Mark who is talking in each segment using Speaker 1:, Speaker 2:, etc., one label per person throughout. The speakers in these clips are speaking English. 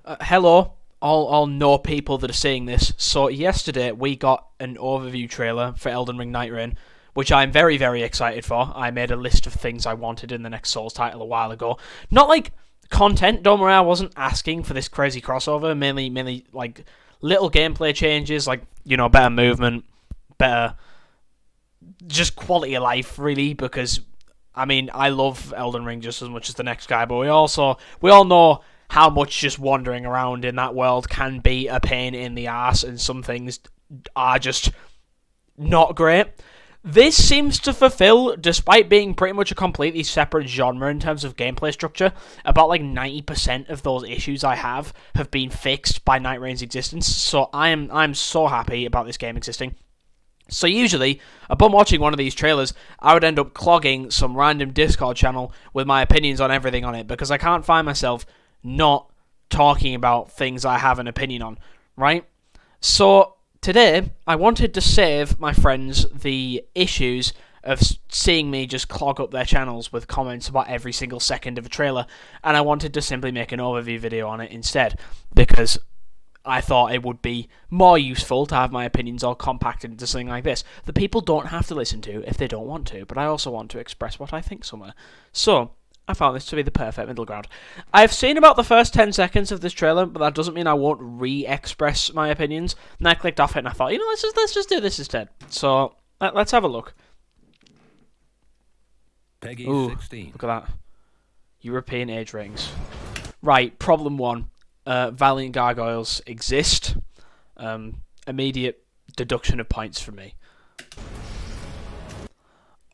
Speaker 1: Hello, all no people that are seeing this. So yesterday we got an overview trailer for Elden Ring Nightreign, which I'm very, very excited for. I made a list of things I wanted in the next Souls title a while ago. Not like content, don't worry, I wasn't asking for this crazy crossover. Mainly like little gameplay changes, like, better movement, better just quality of life, really, because I love Elden Ring just as much as the next guy, but we all know how much just wandering around in that world can be a pain in the ass, and some things are just not great. This seems to fulfill, despite being pretty much a completely separate genre in terms of gameplay structure. About like 90% of those issues I have been fixed by Night Reign's existence. So I'm so happy about this game existing. So usually, upon watching one of these trailers, I would end up clogging some random Discord channel with my opinions on everything on it, because I can't find myself not talking about things I have an opinion on, right? So today, I wanted to save my friends the issues of seeing me just clog up their channels with comments about every single second of a trailer, and I wanted to simply make an overview video on it instead, because I thought it would be more useful to have my opinions all compacted into something like this that people don't have to listen to if they don't want to, but I also want to express what I think somewhere. So, I found this to be the perfect middle ground. I've seen about the first 10 seconds of this trailer, but that doesn't mean I won't re-express my opinions. And I clicked off it and I thought, let's just do this instead. So, let's have a look.
Speaker 2: Peggy
Speaker 1: Ooh,
Speaker 2: 16.
Speaker 1: look at that. European age ratings. Right, problem one. Valiant Gargoyles exist. Immediate deduction of points for me.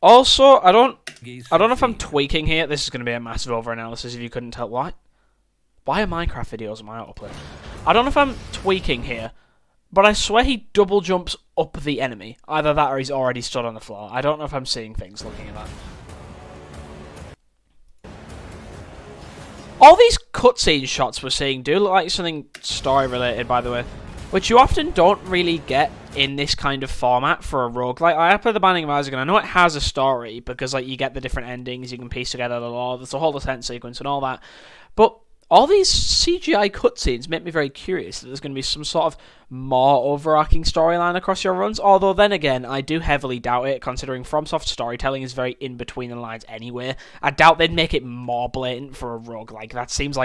Speaker 1: Also, I don't know if I'm tweaking here. This is going to be a massive overanalysis if you couldn't tell. Why are Minecraft videos on my autoplay? I don't know if I'm tweaking here, but I swear he double jumps up the enemy. Either that or he's already stood on the floor. I don't know if I'm seeing things looking at that. All these cutscene shots we're seeing do look like something story-related, by the way, which you often don't really get in this kind of format for a roguelike. I played The Binding of Isaac, and I know it has a story, because you get the different endings, you can piece together the lore, there's a whole descent sequence and all that, but all these CGI cutscenes make me very curious that there's going to be some sort of more overarching storyline across your runs, although then again, I do heavily doubt it, considering FromSoft storytelling is very in between the lines anyway. I doubt they'd make it more blatant for a roguelike. That seems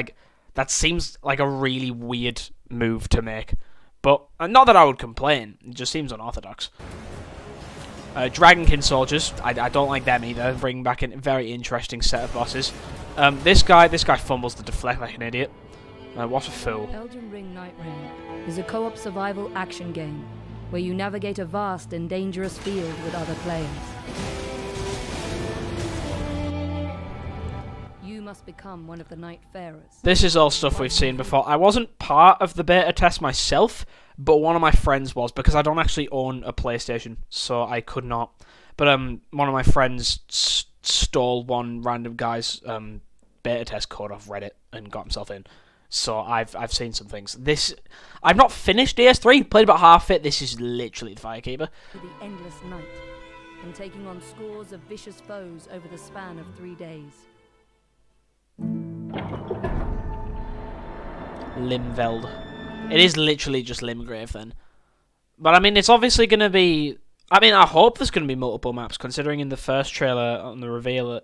Speaker 1: like a really weird move to make. But, not that I would complain, it just seems unorthodox. Dragonkin soldiers, I don't like them either, bringing back a very interesting set of bosses. This guy fumbles the deflect like an idiot. What a fool.
Speaker 3: Elden Ring Nightreign is a co-op survival action game where you navigate a vast and dangerous field with other players. You must become one of the Nightfarers.
Speaker 1: This is all stuff we've seen before. I wasn't part of the beta test myself, but one of my friends was, because I don't actually own a PlayStation, so I could not. But one of my friends stole one random guy's beta test code off Reddit and got himself in. So I've seen some things. I've not finished DS3, played about half it. This is literally the Firekeeper.
Speaker 3: The endless night, and taking on scores of vicious foes over the span of 3 days.
Speaker 1: Limveld. It is literally just Limgrave then. But it's obviously going to be... I hope there's going to be multiple maps, considering in the first trailer on the reveal,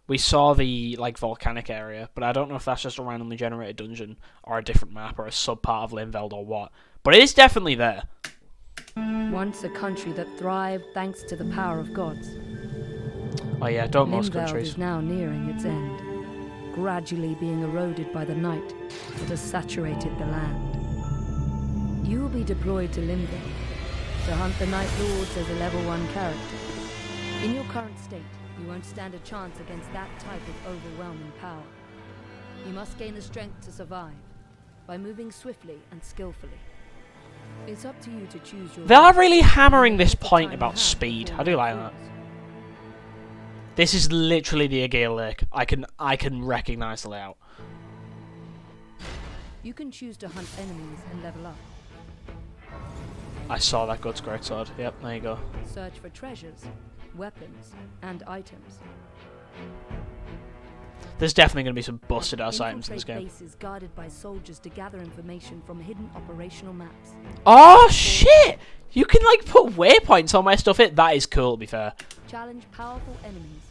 Speaker 1: we saw the volcanic area, but I don't know if that's just a randomly generated dungeon or a different map or a sub-part of Limveld or what. But it is definitely there.
Speaker 3: Once a country that thrived thanks to the power of gods.
Speaker 1: Oh yeah, don't most
Speaker 3: Limveld
Speaker 1: countries.
Speaker 3: is now nearing its end, gradually being eroded by the night that has saturated the land. You will be deployed to Limveld to hunt the Night Lords as a level 1 character. In your current state, you won't stand a chance against that type of overwhelming power. You must gain the strength to survive by moving swiftly and skillfully. It's up to you to choose your...
Speaker 1: They are really hammering this point about speed. I do like that. This is literally the Aegir Lake. I can recognize the layout.
Speaker 3: You can choose to hunt enemies and level up.
Speaker 1: I saw that God's Greatsword. Yep, there you go.
Speaker 3: Search for treasures, weapons, and items.
Speaker 1: There's definitely going to be some busted ass items in this game.
Speaker 3: Bases guarded by soldiers to gather information from hidden operational maps.
Speaker 1: Oh shit! You can like put waypoints on where stuff is. That is cool, to be fair.
Speaker 3: Challenge powerful enemies,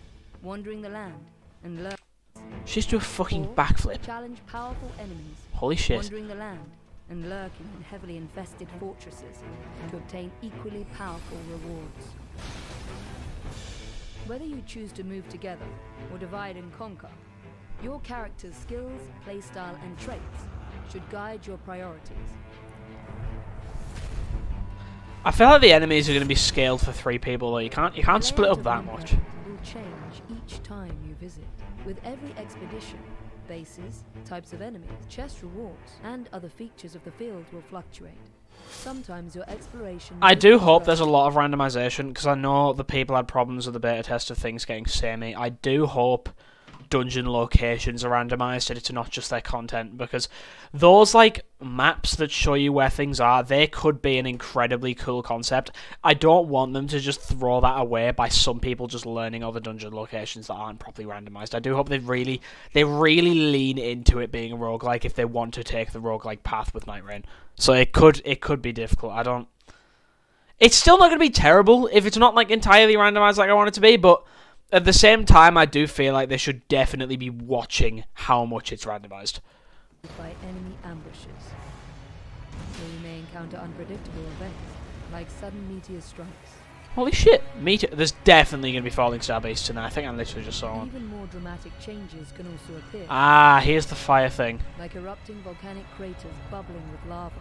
Speaker 3: wandering the land and learn.
Speaker 1: She's doing a fucking backflip.
Speaker 3: Challenge powerful enemies.
Speaker 1: Holy shit.
Speaker 3: Wandering the land and lurking in heavily infested fortresses to obtain equally powerful rewards. Whether you choose to move together or divide and conquer, your character's skills, playstyle, and traits should guide your priorities.
Speaker 1: I feel like the enemies are going to be scaled for 3 people, though. You can't split up that much.
Speaker 3: Will change each time you visit. With every expedition, bases, types of enemies, chest rewards, and other features of the field will fluctuate. Sometimes your exploration...
Speaker 1: I do hope there's a lot of randomization, because I know the people had problems with the beta test of things getting samey. I do hope dungeon locations are randomized and it's not just their content, because those like maps that show you where things are, they could be an incredibly cool concept. I don't want them to just throw that away by some people just learning other dungeon locations that aren't properly randomized. I do hope they really lean into it being a roguelike if they want to take the roguelike path with Nightreign. So it could be difficult. It's still not going to be terrible if it's not like entirely randomized like I want it to be, but at the same time, I do feel like they should definitely be watching how much it's randomized.
Speaker 3: By enemy ambushes, where you may encounter unpredictable events, like sudden meteor strikes.
Speaker 1: Holy shit! Meteor. There's definitely going to be falling star beasts in there. I think I literally just saw one.
Speaker 3: Even more dramatic changes can also appear.
Speaker 1: Ah, here's the fire thing.
Speaker 3: Like erupting volcanic craters bubbling with lava.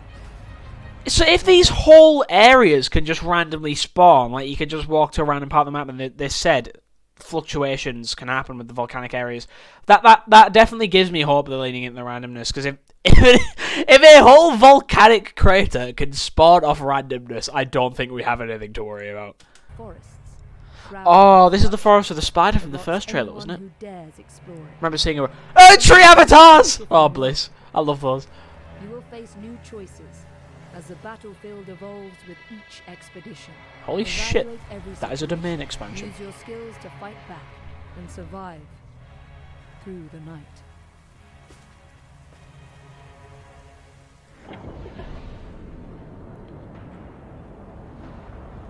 Speaker 1: So if these whole areas can just randomly spawn, like you can just walk to a random part of the map, and they said fluctuations can happen with the volcanic areas, that definitely gives me hope they're leaning into the randomness, because if a whole volcanic crater can spawn off randomness, I don't think we have anything to worry about.
Speaker 3: Forests.
Speaker 1: Oh, this is the forest with the spider from the first trailer, wasn't it?
Speaker 3: Who dares explore it.
Speaker 1: Remember seeing a tree avatars! Oh, bliss. I love those.
Speaker 3: You will face new choices as the battlefield evolves with each expedition.
Speaker 1: Holy shit.
Speaker 3: Evaluate every
Speaker 1: That is a domain expansion.
Speaker 3: Use your skills to fight back and survive through the night.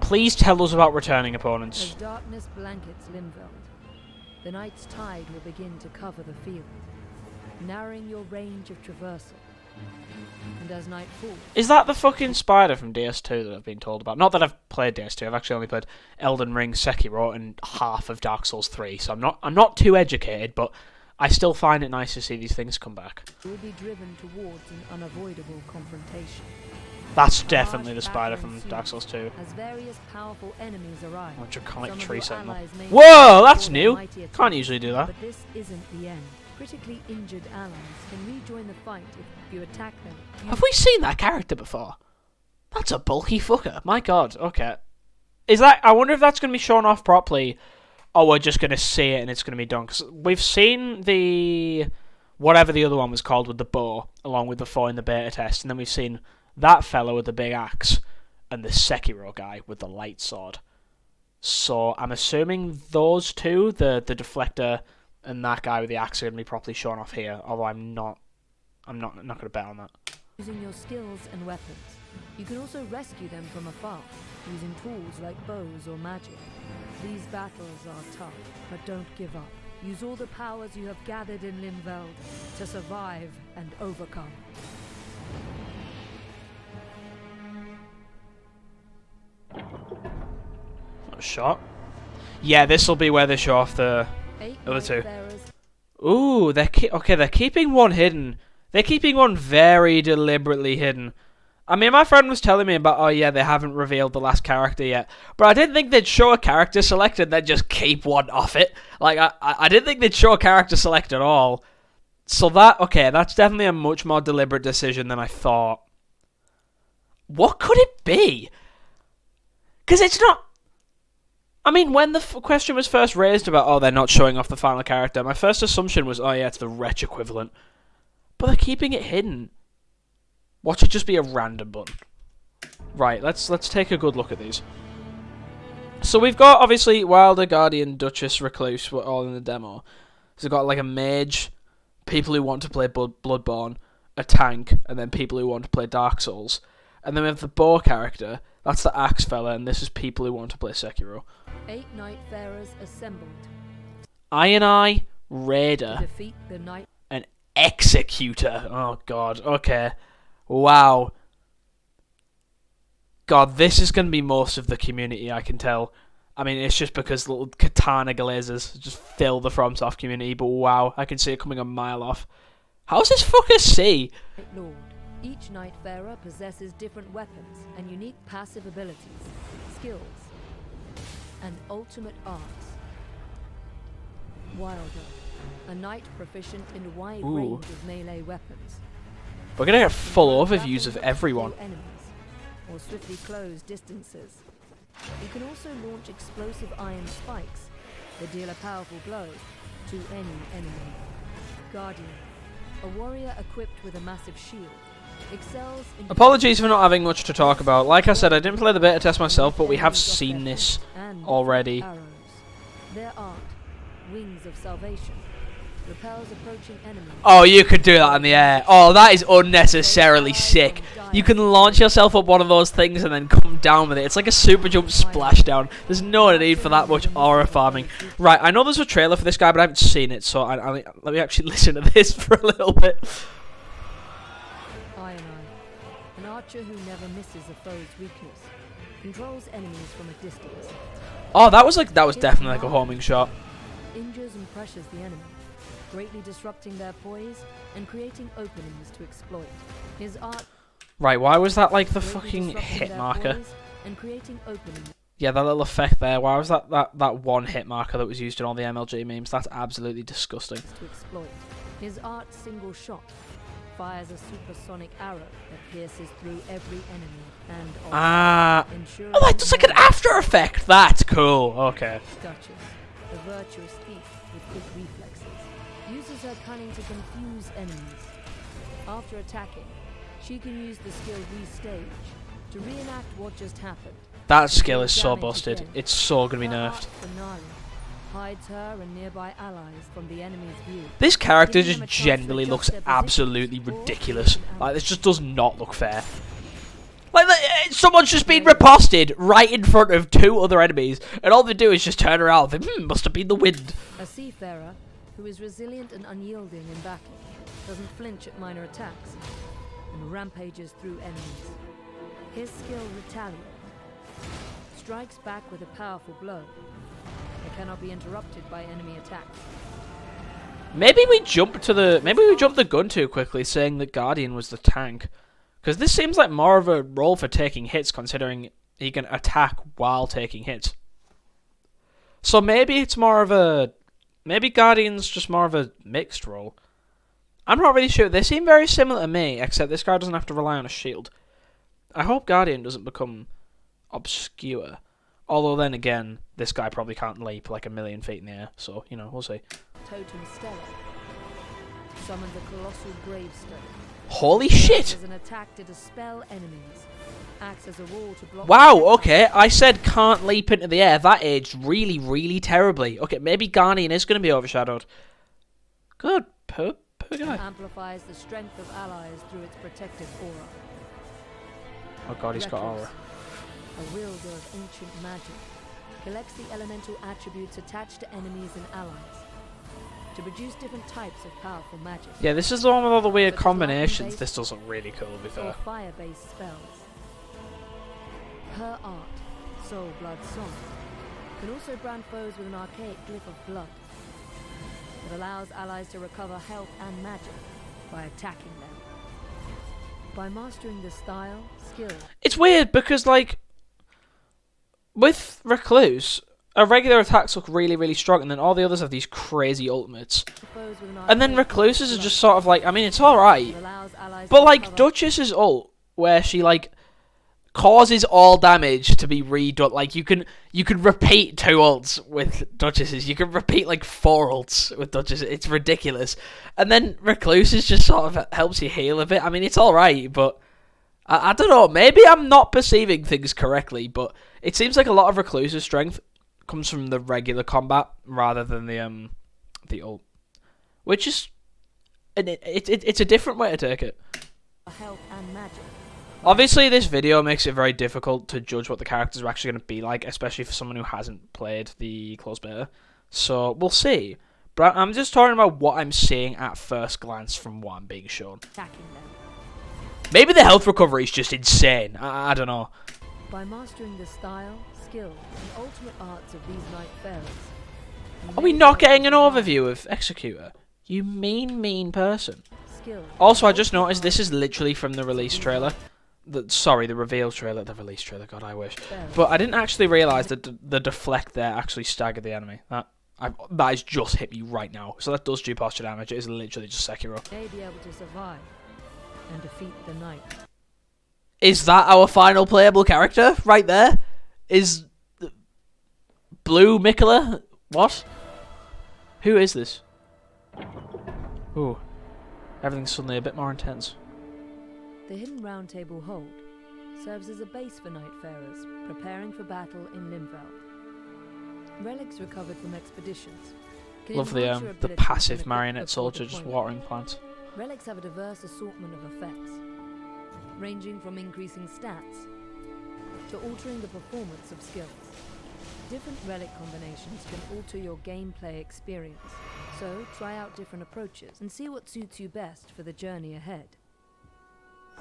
Speaker 1: Please tell us about returning opponents.
Speaker 3: As darkness blankets Limveld, the night's tide will begin to cover the field, narrowing your range of traversal. And as night falls...
Speaker 1: Is that the fucking spider from DS2 that I've been told about? Not that I've played DS2, I've actually only played Elden Ring, Sekiro, and half of Dark Souls 3, so I'm not too educated, but I still find it nice to see these things come back.
Speaker 3: You will be driven towards an unavoidable confrontation.
Speaker 1: That's definitely the spider from Dark Souls 2.
Speaker 3: As various powerful enemies arrive,
Speaker 1: A draconic
Speaker 3: some of
Speaker 1: tree
Speaker 3: your
Speaker 1: sentinel.
Speaker 3: allies may
Speaker 1: Whoa, that's
Speaker 3: fall
Speaker 1: new.
Speaker 3: mighty attacks,
Speaker 1: Can't usually do that.
Speaker 3: But this isn't the end. Critically injured allies can rejoin the fight if you attack them.
Speaker 1: Have we seen that character before? That's a bulky fucker. My god, okay. I wonder if that's going to be shown off properly, or we're just going to see it and it's going to be done. Because we've seen the... whatever the other one was called with the bow, along with the 4 in the beta test, and then we've seen that fellow with the big axe, and the Sekiro guy with the light sword. So I'm assuming those two, the deflector and that guy with the axe, are going to be properly shown off here, although I'm not going to bet on that.
Speaker 3: Using your skills and weapons, you can also rescue them from afar, using tools like bows or magic. These battles are tough, but don't give up. Use all the powers you have gathered in Limveld to survive and overcome.
Speaker 1: A shot. Yeah, this will be where they show off the other two. Ooh, they're keeping one hidden. They're keeping one very deliberately hidden. I mean, my friend was telling me about, oh yeah, they haven't revealed the last character yet. But I didn't think they'd show a character select and then just keep one off it. Like, I didn't think they'd show a character select at all. So that's definitely a much more deliberate decision than I thought. What could it be? Because it's not... I mean, when the question was first raised about, oh, they're not showing off the final character, my first assumption was, oh yeah, it's the Wretch equivalent. But they're keeping it hidden. Watch it just be a random button. Right, let's take a good look at these. So we've got, obviously, Wilder, Guardian, Duchess, Recluse, we're all in the demo. So we've got like a mage, people who want to play Bloodborne, a tank, and then people who want to play Dark Souls. And then we have the bow character, that's the axe fella, and this is people who want to play Sekiro.
Speaker 3: 8 Nightfarers assembled.
Speaker 1: Iron Eye, Raider,
Speaker 3: Defeat the night.
Speaker 1: and Executor. Oh god, okay. Wow. God, this is going to be most of the community, I can tell. I mean, it's just because little katana glazers just fill the FromSoft community, but wow, I can see it coming a mile off. How's this fucker see?
Speaker 3: Lord. Each Nightfarer possesses different weapons and unique passive abilities, skills, and ultimate arts. Wilder, a knight proficient in a wide range of melee weapons.
Speaker 1: We're going to get full overviews of everyone.
Speaker 3: Enemies, or swiftly close distances. You can also launch explosive iron spikes that deal a powerful blow to any enemy. Guardian, a warrior equipped with a massive shield, excels in...
Speaker 1: Apologies for not having much to talk about. Like I said, I didn't play the beta test myself, but we have seen this already.
Speaker 3: Arrows. Their art, Wings of Salvation, repels approaching enemies.
Speaker 1: Oh, you could do that in the air. Oh, that is unnecessarily sick. You can launch yourself up one of those things and then come down with it. It's like a super jump splashdown. There's no need for that much aura farming. Right, I know there's a trailer for this guy, but I haven't seen it, so let me actually listen to this for a little bit.
Speaker 3: Iron Eye, an archer who never misses a foe's weakness, controls enemies from a distance.
Speaker 1: Oh, that was definitely like a homing shot.
Speaker 3: Injures and pressures the enemy, greatly disrupting their poise and creating openings to exploit. His art...
Speaker 1: Right, why was that like the fucking hit marker?
Speaker 3: And creating openings.
Speaker 1: Yeah, that little effect there. Why was that one hit marker that was used in all the MLG memes? That's absolutely disgusting.
Speaker 3: To exploit. His art single shot fires a supersonic arrow that pierces through every enemy and
Speaker 1: oh, that does like an after effect. That's cool. Okay.
Speaker 3: Duchess, the virtuous thief with quick reflexes, uses her cunning to confuse enemies. After attacking, she can use the skill Restage to reenact what just happened.
Speaker 1: That skill is so busted. Again. It's so gonna be nerfed.
Speaker 3: Hides her and nearby allies from the enemy's view.
Speaker 1: This character just generally looks absolutely ridiculous. Like, this just does not look fair. Like, someone's just been riposted right in front of 2 other enemies, and all they do is just turn around and think, must have been the wind.
Speaker 3: A seafarer who is resilient and unyielding in battle, doesn't flinch at minor attacks, and rampages through enemies. His skill, Retaliate, strikes back with a powerful blow. It cannot be interrupted by enemy attacks.
Speaker 1: Maybe we jumped the gun too quickly, saying that Guardian was the tank, because this seems like more of a role for taking hits, considering he can attack while taking hits. So maybe it's more of a... Maybe Guardian's just more of a mixed role. I'm not really sure. They seem very similar to me, except this guy doesn't have to rely on a shield. I hope Guardian doesn't become obscure. Although then again, this guy probably can't leap like 1,000,000 feet in the air, so, you know, we'll see.
Speaker 3: Totem Stellar summons a colossal gravestone.
Speaker 1: Holy shit!
Speaker 3: As an attack to dispel enemies. Acts as a wall to block.
Speaker 1: Wow, okay, I said can't leap into the air. That aged really, really terribly. Okay, maybe Guardian is going to be overshadowed. Good, poor guy.
Speaker 3: Amplifies the strength of allies through its protective aura.
Speaker 1: Oh god, he's got aura.
Speaker 3: A wielder of ancient magic, collects the elemental attributes attached to enemies and allies to produce different types of powerful magic.
Speaker 1: Yeah, this is the one with all the weird combinations. This does look really cool, to be fair.
Speaker 3: Fire-based spells. Her art, Soul Blood Song, can also brand foes with an archaic glyph of blood that allows allies to recover health and magic by attacking them. By mastering the style, skill...
Speaker 1: It's weird because, like, with Recluse, our regular attacks look really, really strong, and then all the others have these crazy ultimates. And then Recluse's is just sort of like, I mean, it's alright, but, like, Duchess's ult, where she, like, causes all damage to be redone. Like, you can repeat 2 ults with Duchesses. You can repeat, like, 4 ults with Duchesses. It's ridiculous. And then Recluse's just sort of helps you heal a bit. I mean, it's alright, but... I don't know, maybe I'm not perceiving things correctly, but it seems like a lot of Recluse's strength comes from the regular combat rather than the ult. which is it's a different way to take it.
Speaker 3: Health and magic.
Speaker 1: Obviously, this video makes it very difficult to judge what the characters are actually going to be like, especially for someone who hasn't played the closed beta. So we'll see. But I'm just talking about what I'm seeing at first glance from what I'm being shown. Maybe the health recovery is just insane. I don't know.
Speaker 3: By mastering the style, skill, and ultimate arts of these Nightfarers.
Speaker 1: Are we not getting an overview of Executor? You mean person. Also, I just noticed this is literally from the release trailer. The reveal trailer. The release trailer, God, I wish. But I didn't actually realise that the deflect there actually staggered the enemy. That has just hit me right now. So that does do posture damage. It is literally just Sekiro.
Speaker 3: May be able to survive and defeat the knight.
Speaker 1: Is that our final playable character right there? Is Blue Mikola? What? Who is this? Ooh. Everything's suddenly a bit more intense.
Speaker 3: The Hidden Round Table Hold serves as a base for Nightfarers preparing for battle in Limveld. Relics recovered from expeditions.
Speaker 1: Love the passive marionette soldier just watering plants.
Speaker 3: Relics have a diverse assortment of effects, ranging from increasing stats to altering the performance of skills. Different relic combinations can alter your gameplay experience, so try out different approaches and see what suits you best for the journey ahead.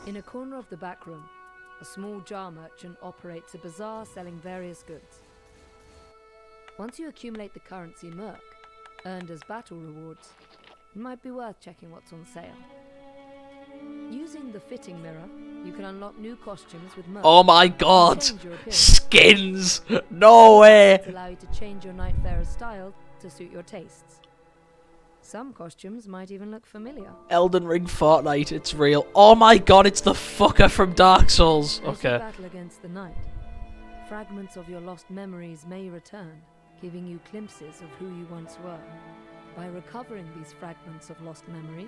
Speaker 3: In a corner of the back room, a small jar merchant operates a bazaar selling various goods. Once you accumulate the currency Merc, earned as battle rewards, it might be worth checking what's on sale. Using the fitting mirror, you can unlock new costumes with Merc.
Speaker 1: Oh my god! Skins! No way!
Speaker 3: Allow you to change your Nightfarer's style to suit your tastes. Some costumes might even look familiar.
Speaker 1: Elden Ring Fortnite, it's real. Oh my god, it's the fucker from Dark Souls. Okay.
Speaker 3: As you battle against the night, fragments of your lost memories may return, giving you glimpses of who you once were. By recovering these fragments of lost memory,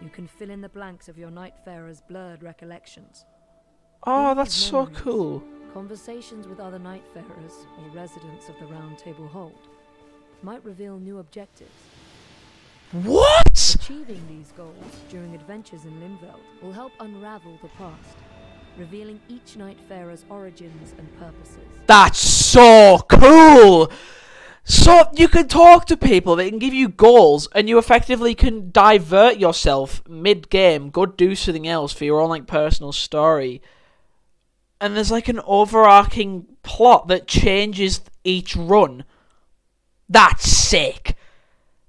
Speaker 3: you can fill in the blanks of your Nightfarer's blurred recollections.
Speaker 1: Oh, that's so cool.
Speaker 3: Conversations with other Nightfarers or residents of the Round Table Hold might reveal new objectives.
Speaker 1: What?
Speaker 3: Achieving these goals during adventures in Limveld will help unravel the past, revealing each Nightfarer's origins and purposes.
Speaker 1: That's so cool! So you can talk to people, they can give you goals, and you effectively can divert yourself mid-game, go do something else for your own like personal story. And there's like an overarching plot that changes each run. That's sick!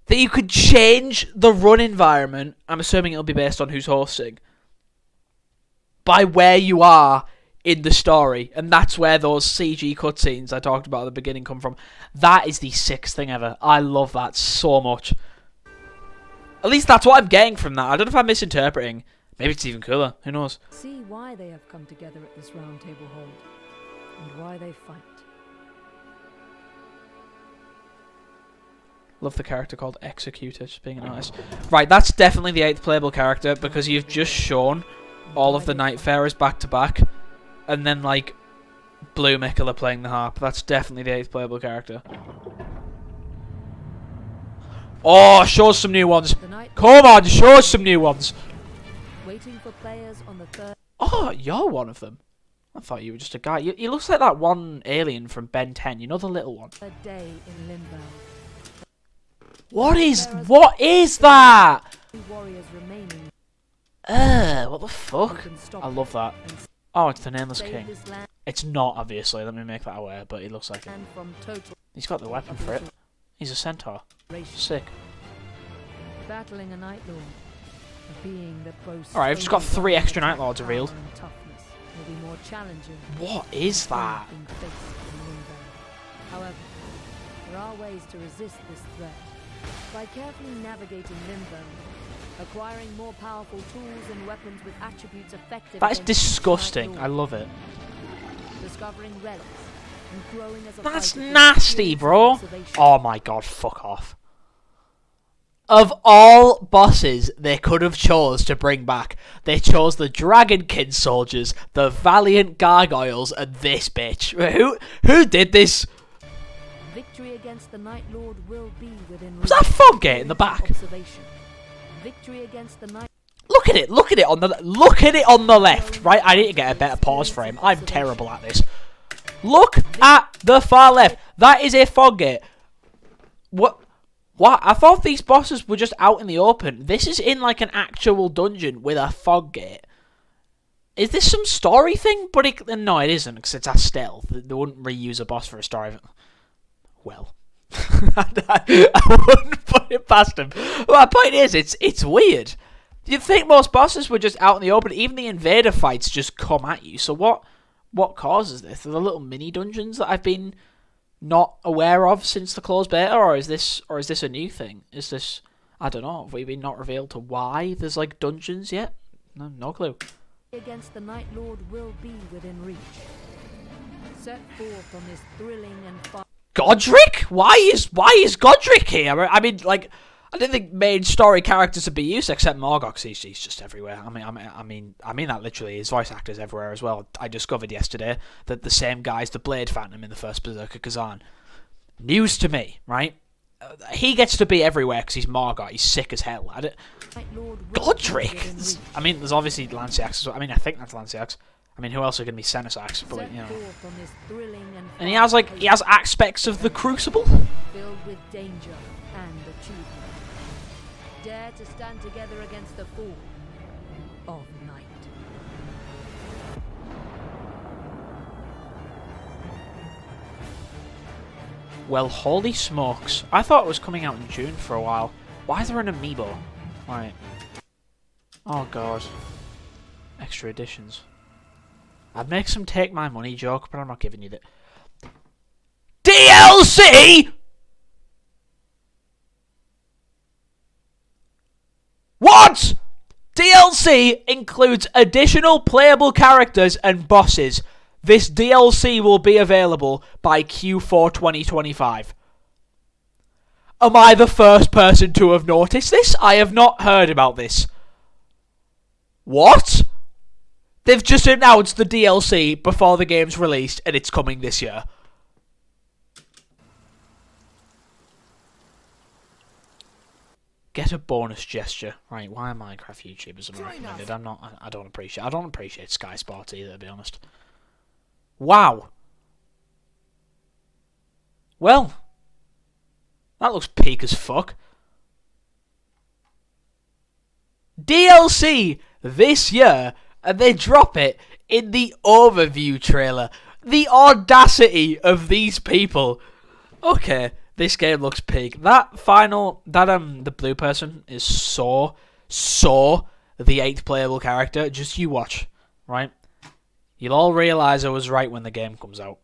Speaker 1: That you could change the run environment, I'm assuming it'll be based on who's hosting, by where you are in the story, and that's where those CG cutscenes I talked about at the beginning come from. That is the sickest thing ever. I love that so much. At least that's what I'm getting from that. I don't know if I'm misinterpreting. Maybe it's even cooler. Who knows?
Speaker 3: See why they have come together at this Round Table Hold, and why they fight.
Speaker 1: Love the character called Executor, just being an artist. Right, that's definitely the 8th playable character, because you've just shown all of the Nightfarers back to back, and then like Blue Mikola playing the harp. That's definitely the 8th playable character. Oh, show us some new ones. Come on, show us some new ones.
Speaker 3: Waiting for players on the third.
Speaker 1: Oh, you're one of them. I thought you were just a guy. He looks like that one alien from Ben 10. You know, the little one.
Speaker 3: A day in Limbo.
Speaker 1: What is that?
Speaker 3: Warriors remaining.
Speaker 1: What the fuck? I love that. Oh, it's the Nameless King. It's not, obviously. Let me make that aware, but it looks like it. He's got the weapon for it. He's a centaur. Sick.
Speaker 3: Battling a Night Lord, a being that boasts.
Speaker 1: Alright, I've just got 3 extra Night Lords revealed.
Speaker 3: Will be more challenging.
Speaker 1: What is that?
Speaker 3: However, there are ways to resist this threat. By carefully navigating Limbo, acquiring more powerful tools and weapons with attributes effective.
Speaker 1: That is disgusting. I love it.
Speaker 3: Discovering relics and growing as a
Speaker 1: That's nasty, bro. Oh my god, fuck off. Of all bosses they could have chose to bring back, they chose the Dragonkin soldiers, the Valiant Gargoyles, and this bitch. Who did this?
Speaker 3: Victory against the Night Lord will be within reach.
Speaker 1: Was that fog gate in the back?
Speaker 3: Observation. Victory against the Night.
Speaker 1: Look at it on the left, right? I need to get a better pause frame. I'm terrible at this. Look at the far left. That is a fog gate. What? I thought these bosses were just out in the open. This is in like an actual dungeon with a fog gate. Is this some story thing? But no, it isn't, because it's a stealth. They wouldn't reuse a boss for a story. Well, I wouldn't put it past them. Well, my point is, it's weird. You'd think most bosses were just out in the open. Even the invader fights just come at you. So what causes this? Are the little mini dungeons that I've been not aware of since the closed beta, or is this a new thing? Is this, I don't know, have we been not revealed to why there's like dungeons yet? No clue.
Speaker 3: Against the Night Lord will be within reach. Set forth on this thrilling and fun.
Speaker 1: Godric? Why is Godric here? I mean, like, I didn't think main story characters would be used except Morgoth. He's just everywhere. I mean that literally. His voice actors everywhere as well. I discovered yesterday that the same guy's the Blade Phantom in the first Berserker Kazan. News to me, right? He gets to be everywhere because he's Morgoth. He's sick as hell. Godric. I mean, there's obviously Lanciax. I mean, I think that's Lanciax. I mean, who else are going to be Senesax? But, like, you know. And he has aspects of the Crucible.
Speaker 3: Filled with danger and achievement. Dare to stand together against the fall of night.
Speaker 1: Well, holy smokes. I thought it was coming out in June for a while. Why is there an amiibo? Right. Oh, God. Extra editions. I'd make some take my money joke, but I'm not giving you that. DLC?! What?! DLC includes additional playable characters and bosses. This DLC will be available by Q4 2025. Am I the first person to have noticed this? I have not heard about this. What? They've just announced the DLC before the game's released, and it's coming this year. Get a bonus gesture. Right, why are Minecraft YouTubers recommended? I don't appreciate Sky Sports either, to be honest. Wow. Well, that looks peak as fuck. DLC this year, and they drop it in the overview trailer. The audacity of these people. Okay, this game looks peak. The blue person is so the 8th playable character. Just you watch, right? You'll all realise I was right when the game comes out.